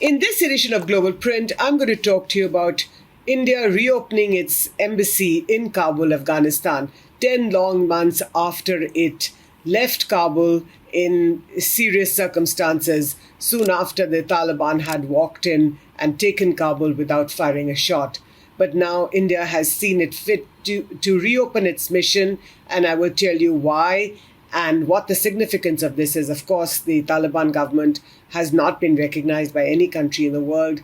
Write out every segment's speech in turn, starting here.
In this edition of Global Print, I'm going to talk to you about India reopening its embassy in Kabul, Afghanistan, 10 long months after it left Kabul in serious circumstances, soon after the Taliban had walked in and taken Kabul without firing a shot. But now India has seen it fit to reopen its mission, and I will tell you why and what the significance of this is. Of course, the Taliban government has not been recognized by any country in the world,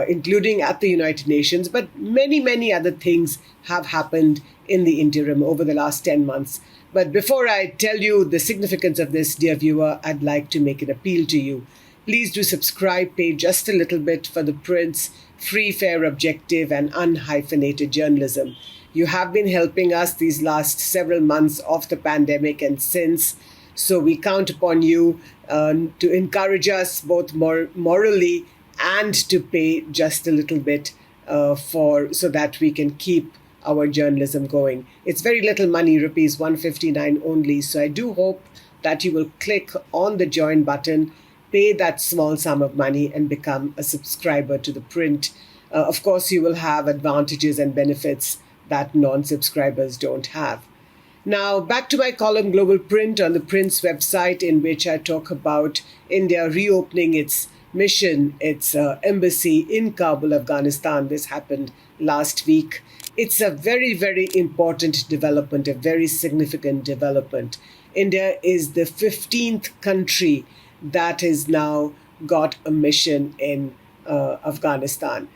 including at the United Nations, but many other things have happened in the interim over the last 10 months. But before I tell you the significance of this, dear viewer, I'd like to make an appeal to you. Please do subscribe, pay just a little bit for the Print's free, fair, objective, and unhyphenated journalism. You have been helping us these last several months of the pandemic and since, so we count upon you to encourage us both morally and to pay just a little bit so that we can keep our journalism going. It's very little money, rupees 159 only, so I do hope that you will click on the join button, pay that small sum of money and become a subscriber to the Print. Of course, you will have advantages and benefits that non-subscribers don't have. Now, back to my column Global Print on the Print's website, in which I talk about India reopening its mission, its embassy in Kabul, Afghanistan. This happened last week. It's a very important development, a very significant development. India is the 15th country that has now got a mission in Afghanistan.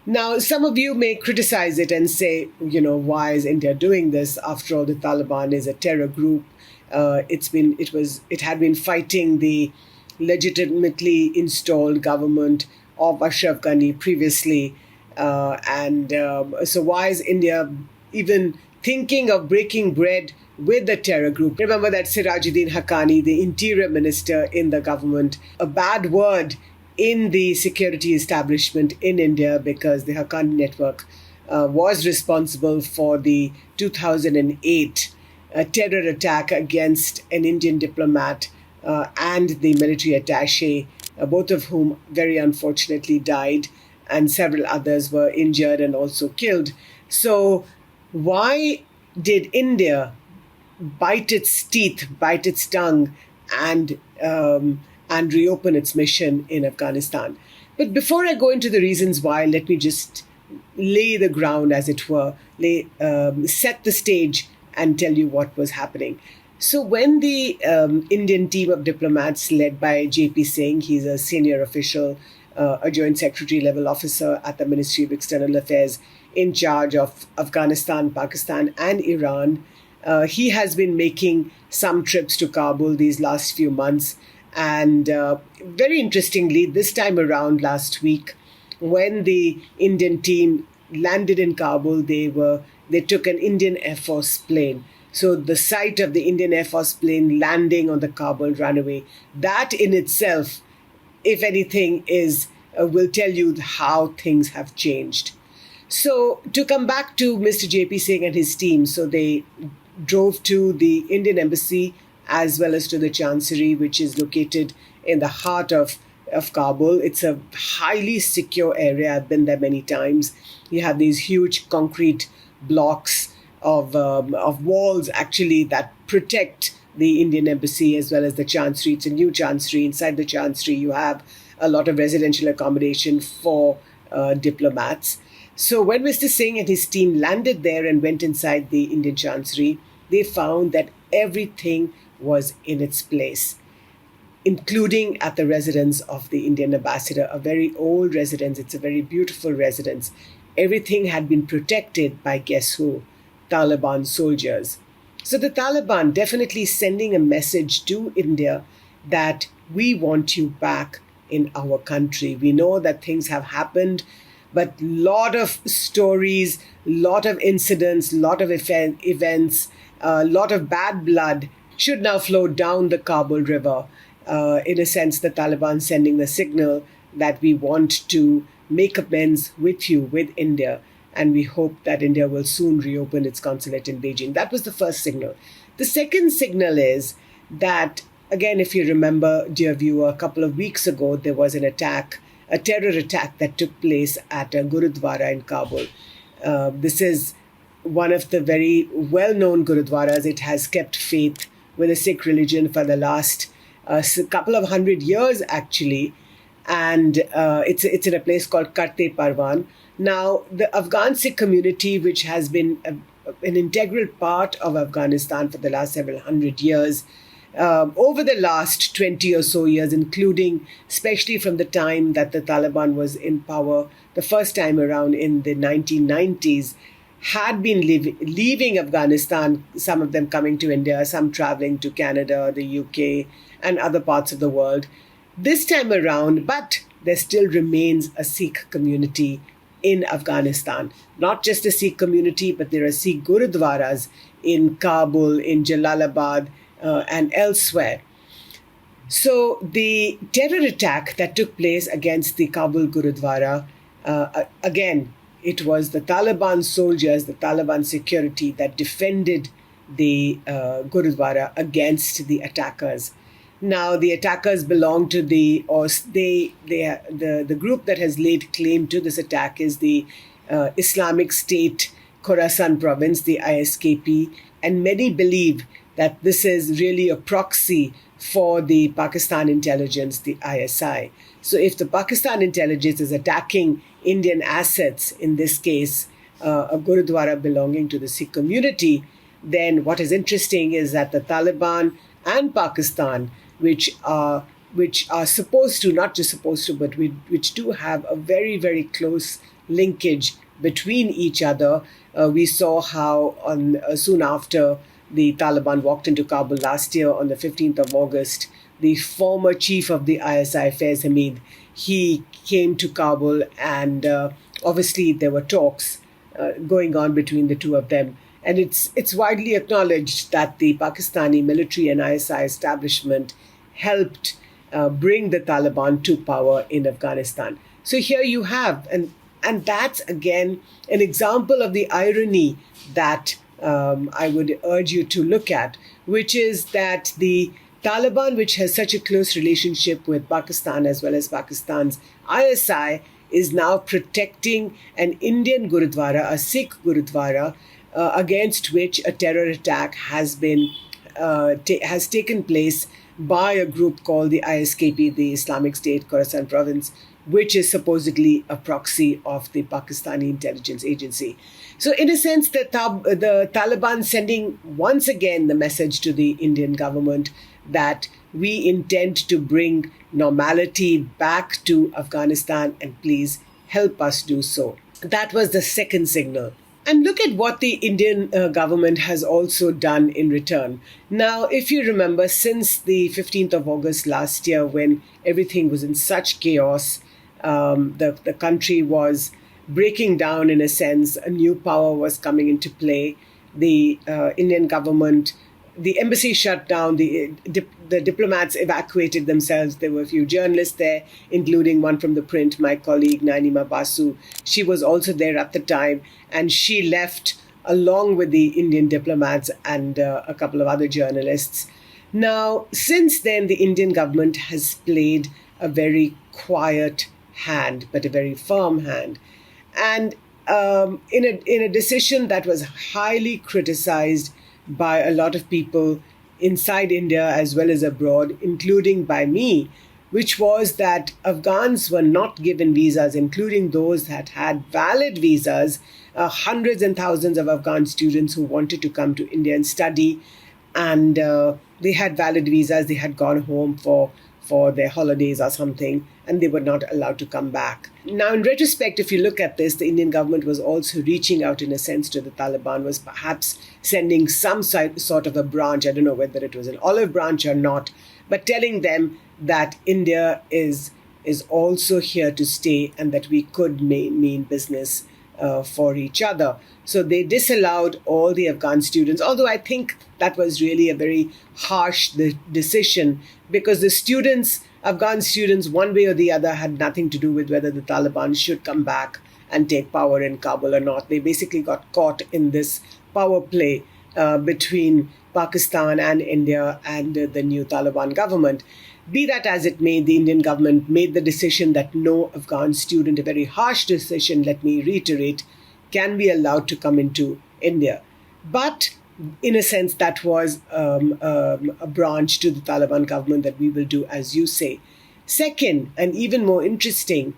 Now, some of you may criticize it and say, why is India doing this? After all, the Taliban is a terror group. It had been fighting the legitimately installed government of Ashraf Ghani previously. So why is India even thinking of breaking bread with the terror group? Remember that Sirajuddin Haqqani, the interior minister in the government, a bad word in the security establishment in India, because the Haqqani network was responsible for the 2008 terror attack against an Indian diplomat and the military attaché, both of whom very unfortunately died, and several others were injured and also killed. So why did India bite its teeth, bite its tongue, and reopen its mission in Afghanistan? But before I go into the reasons why, let me just lay the ground, as it were, set the stage and tell you what was happening. So when the Indian team of diplomats led by J.P.Singh, he's a senior official, a joint secretary level officer at the Ministry of External Affairs in charge of Afghanistan, Pakistan and Iran, he has been making some trips to Kabul these last few months. And very interestingly, this time around last week, when the Indian team landed in Kabul, they took an Indian Air Force plane. So the sight of the Indian Air Force plane landing on the Kabul runway, that in itself, if anything, will tell you how things have changed. So to come back to Mr. J.P.Singh and his team, so they drove to the Indian embassy as well as to the Chancery, which is located in the heart of Kabul. It's a highly secure area. I've been there many times. You have these huge concrete blocks of walls, actually, that protect the Indian embassy as well as the Chancery. It's a new Chancery. Inside the Chancery, you have a lot of residential accommodation for diplomats. So when Mr. Singh and his team landed there and went inside the Indian Chancery, they found that everything was in its place, including at the residence of the Indian ambassador, a very old residence. It's a very beautiful residence. Everything had been protected by, guess who? Taliban soldiers. So the Taliban definitely sending a message to India that we want you back in our country. We know that things have happened, but lot of stories, lot of incidents, lot of events, lot of bad blood should now flow down the Kabul River. In a sense, the Taliban sending the signal that we want to make amends with you, with India, and we hope that India will soon reopen its consulate in Beijing. That was the first signal. The second signal is that, again, if you remember, dear viewer, a couple of weeks ago, there was an attack a terror attack that took place at a Gurudwara in Kabul. This is one of the very well-known Gurudwaras. It has kept faith with the Sikh religion for the last couple of hundred years, actually. And it's in a place called Karte Parwan. Now, the Afghan Sikh community, which has been an integral part of Afghanistan for the last several hundred years, over the last 20 or so years, including especially from the time that the Taliban was in power the first time around in the 1990s, had been leaving Afghanistan, some of them coming to India, some traveling to Canada, the UK, and other parts of the world. This time around, but there still remains a Sikh community in Afghanistan. Not just a Sikh community, but there are Sikh Gurudwaras in Kabul, in Jalalabad, and elsewhere. So the terror attack that took place against the Kabul Gurudwara, again, it was the Taliban soldiers, the Taliban security that defended the Gurudwara against the attackers. Now, the attackers belong to the group that has laid claim to this attack is the Islamic State Khorasan province, the ISKP, and many believe that this is really a proxy for the Pakistan intelligence, the ISI. So if the Pakistan intelligence is attacking Indian assets, in this case, a Gurudwara belonging to the Sikh community, then what is interesting is that the Taliban and Pakistan, which are supposed to, not just supposed to, but which do have a very, very close linkage between each other. We saw how soon after the Taliban walked into Kabul last year on the 15th of August, the former chief of the ISI, Faiz Hamid, he came to Kabul, and obviously there were talks going on between the two of them. And it's widely acknowledged that the Pakistani military and ISI establishment helped bring the Taliban to power in Afghanistan. So here you have, and that's again an example of the irony that I would urge you to look at, which is that the Taliban, which has such a close relationship with Pakistan as well as Pakistan's ISI, is now protecting an Indian Gurudwara, a Sikh Gurudwara, against which a terror attack has taken place by a group called the ISKP, the Islamic State Khorasan province, which is supposedly a proxy of the Pakistani intelligence agency. So in a sense, the Taliban sending once again the message to the Indian government that we intend to bring normality back to Afghanistan, and please help us do so. That was the second signal. And look at what the Indian government has also done in return. Now, if you remember, since the 15th of August last year, when everything was in such chaos, the country was breaking down in a sense, a new power was coming into play. The Indian government, the embassy shut down, the diplomats evacuated themselves. There were a few journalists there, including one from ThePrint, my colleague Nainima Basu. She was also there at the time, and she left along with the Indian diplomats and a couple of other journalists. Now, since then, the Indian government has played a very quiet hand, but a very firm hand. And in a decision that was highly criticized by a lot of people inside India as well as abroad, including by me, which was that Afghans were not given visas, including those that had valid visas, hundreds and thousands of Afghan students who wanted to come to India and study, and they had valid visas, they had gone home for their holidays or something, and they were not allowed to come back. Now, in retrospect, if you look at this, the Indian government was also reaching out in a sense to the Taliban, was perhaps sending some sort of a branch, I don't know whether it was an olive branch or not, but telling them that India is also here to stay and that we could mean business for each other. So they disallowed all the Afghan students, although I think that was really a very harsh decision, because the students, Afghan students, one way or the other, had nothing to do with whether the Taliban should come back and take power in Kabul or not. They basically got caught in this power play between Pakistan and India and the new Taliban government. Be that as it may, the Indian government made the decision that no Afghan student, a very harsh decision, let me reiterate, can be allowed to come into India. But in a sense, that was a branch to the Taliban government that we will do as you say. Second, and even more interesting,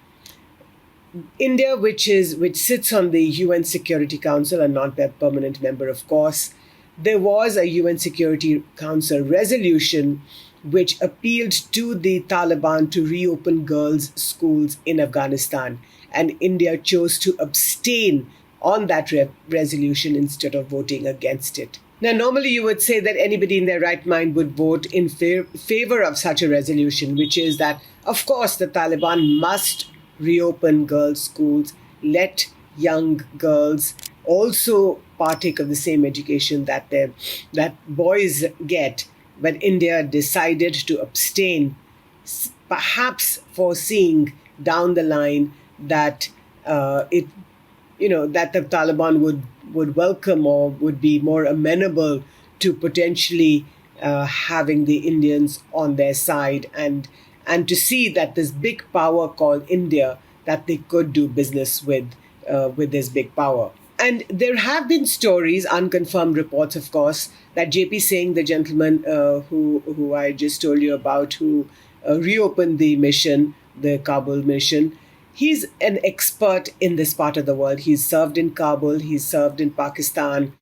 India, which sits on the UN Security Council, a non-permanent member, of course, there was a UN Security Council resolution which appealed to the Taliban to reopen girls' schools in Afghanistan. And India chose to abstain on that resolution instead of voting against it. Now, normally you would say that anybody in their right mind would vote in favor of such a resolution, which is that, of course, the Taliban must reopen girls' schools, let young girls also partake of the same education that boys get. But India decided to abstain, perhaps foreseeing down the line that that the Taliban would welcome or would be more amenable to potentially having the Indians on their side and to see that this big power called India, that they could do business with this big power. And there have been stories, unconfirmed reports, of course, that J.P.Singh, the gentleman who I just told you about, who reopened the mission, the Kabul mission, he's an expert in this part of the world. He's served in Kabul, he's served in Pakistan,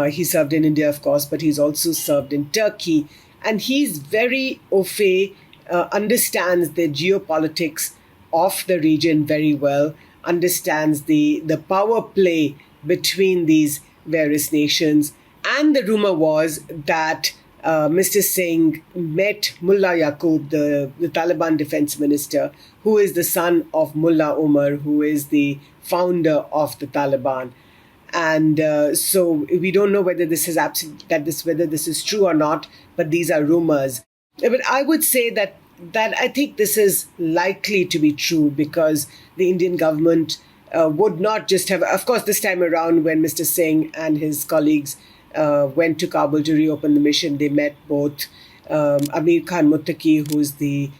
he served in India, of course, but he's also served in Turkey. And he's very au fait, understands the geopolitics of the region very well, understands the power play between these various nations. And the rumor was that Mr. Singh met Mullah Yaqub, the Taliban defense minister, who is the son of Mullah Omar, who is the founder of the Taliban. And so we don't know whether this is whether this is true or not, but these are rumors. But I would say that I think this is likely to be true, because the Indian government would not just have, of course, this time around when Mr. Singh and his colleagues went to Kabul to reopen the mission, they met both Amir Khan Muttaqi, who's the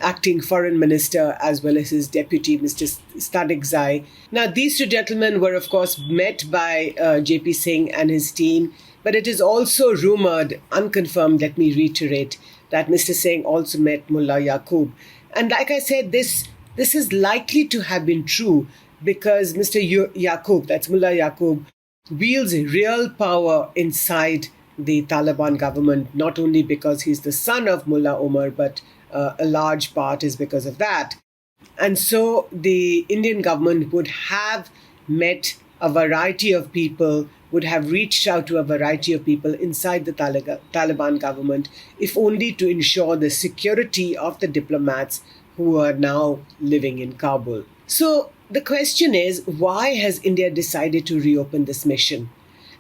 acting foreign minister, as well as his deputy, Mr. Stadikzai. Now, these two gentlemen were, of course, met by J.P. Singh and his team, but it is also rumored, unconfirmed, let me reiterate, that Mr. Singh also met Mullah Yaqub. And like I said, this is likely to have been true because Mr. Yaqub, that's Mullah Yaqub, wields real power inside the Taliban government, not only because he's the son of Mullah Omar, but a large part is because of that. And so the Indian government would have met a variety of people, would have reached out to a variety of people inside the Taliban government, if only to ensure the security of the diplomats who are now living in Kabul. So the question is, why has India decided to reopen this mission?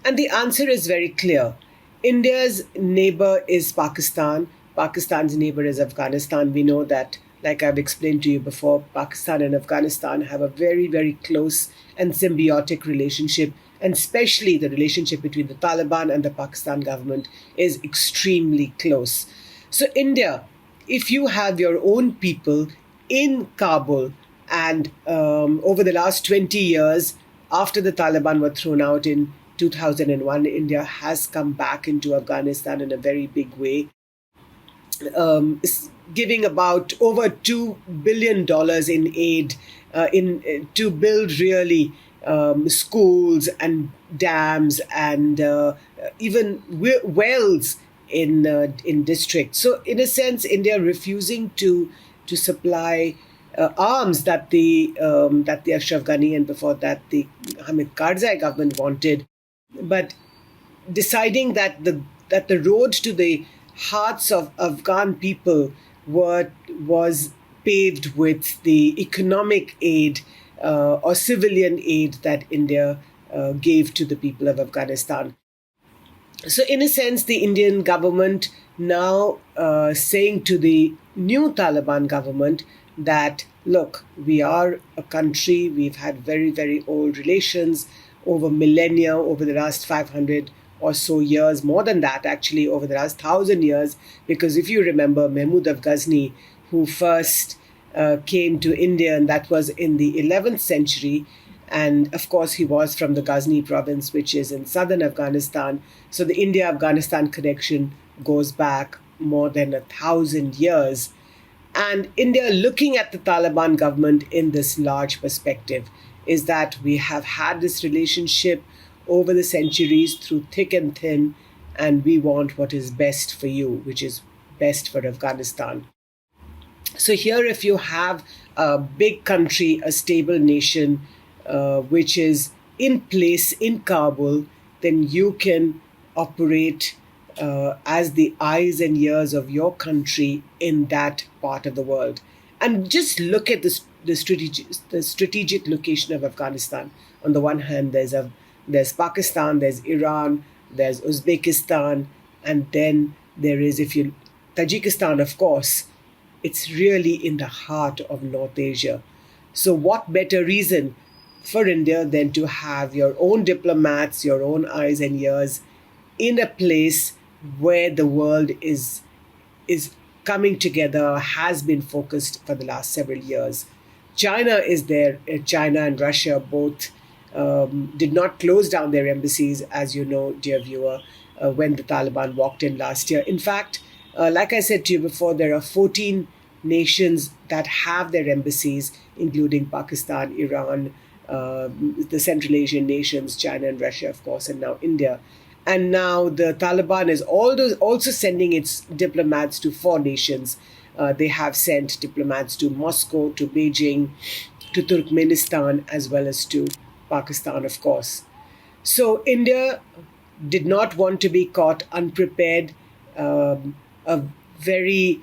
And the answer is very clear. India's neighbor is Pakistan. Pakistan's neighbor is Afghanistan. We know that, like I've explained to you before, Pakistan and Afghanistan have a very, very close and symbiotic relationship. And especially the relationship between the Taliban and the Pakistan government is extremely close. So India, if you have your own people in Kabul, and over the last 20 years, after the Taliban were thrown out in 2001, India has come back into Afghanistan in a very big way, giving about over $2 billion in aid to build really schools and dams and even wells in districts. So in a sense, India refusing to supply arms that the Ashraf Ghani and before that the Hamid Karzai government wanted, but deciding that the road to the hearts of Afghan people was paved with the economic aid or civilian aid that India gave to the people of Afghanistan. So in a sense, the Indian government now saying to the new Taliban government that, look, we are a country, we've had very, very old relations over millennia, over the last 500 or so years, more than that actually, over the last 1,000 years. Because if you remember Mahmud of Ghazni, who first came to India, and that was in the 11th century. And of course, he was from the Ghazni province, which is in southern Afghanistan. So the India Afghanistan connection goes back more than 1,000 years. And India, looking at the Taliban government in this large perspective, is that we have had this relationship over the centuries through thick and thin, and we want what is best for you, which is best for Afghanistan. So here, if you have a big country, a stable nation, which is in place in Kabul, then you can operate as the eyes and ears of your country in that part of the world. And just look at the strategic location of Afghanistan. On the one hand, there's Pakistan, there's Iran, there's Uzbekistan, and then there is, Tajikistan, of course. It's really in the heart of North Asia. So what better reason for India than to have your own diplomats, your own eyes and ears in a place where the world is coming together, has been focused for the last several years. China is there. China and Russia both did not close down their embassies, as you know, dear viewer, when the Taliban walked in last year. In fact, like I said to you before, there are 14 nations that have their embassies, including Pakistan, Iran, the Central Asian nations, China and Russia, of course, and now India. And now the Taliban is also sending its diplomats to 4 nations. They have sent diplomats to Moscow, to Beijing, to Turkmenistan, as well as to Pakistan, of course. So India did not want to be caught unprepared. A very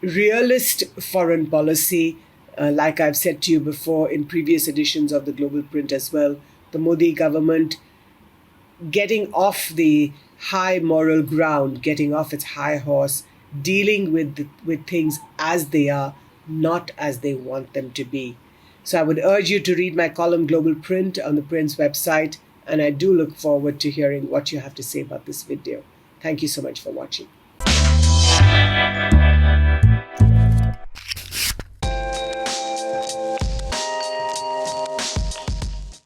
realist foreign policy, like I've said to you before in previous editions of the Global Print as well. The Modi government getting off the high moral ground, getting off its high horse, dealing with things as they are, not as they want them to be. So I would urge you to read my column Global Print on the Print's website, and I do look forward to hearing what you have to say about this video. Thank you so much for watching.